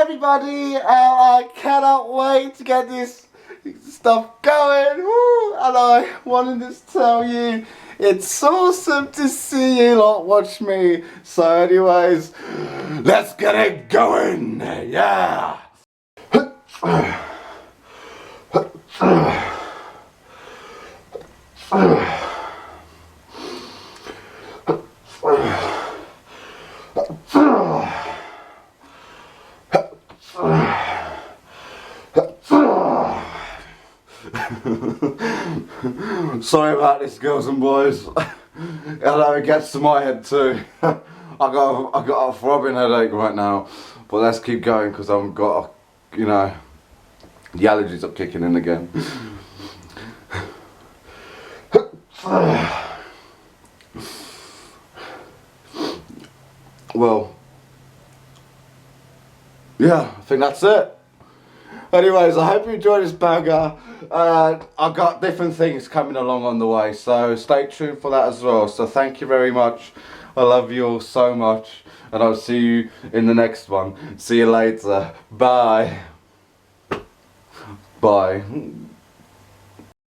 everybody, I cannot wait to get this stuff going. Woo! And I wanted to tell you, it's awesome to see you lot watch me. So anyways, let's get it going. Yeah. Sorry about this, girls and boys. I know it gets to my head too. I got a throbbing headache right now, but let's keep going because I've got, you know, the allergies are kicking in again. Well, yeah, I think that's it. Anyways, I hope you enjoyed this banger. I've got different things coming along on the way, so stay tuned for that as well. So thank you very much. I love you all so much, and I'll see you in the next one. See you later. Bye. Bye.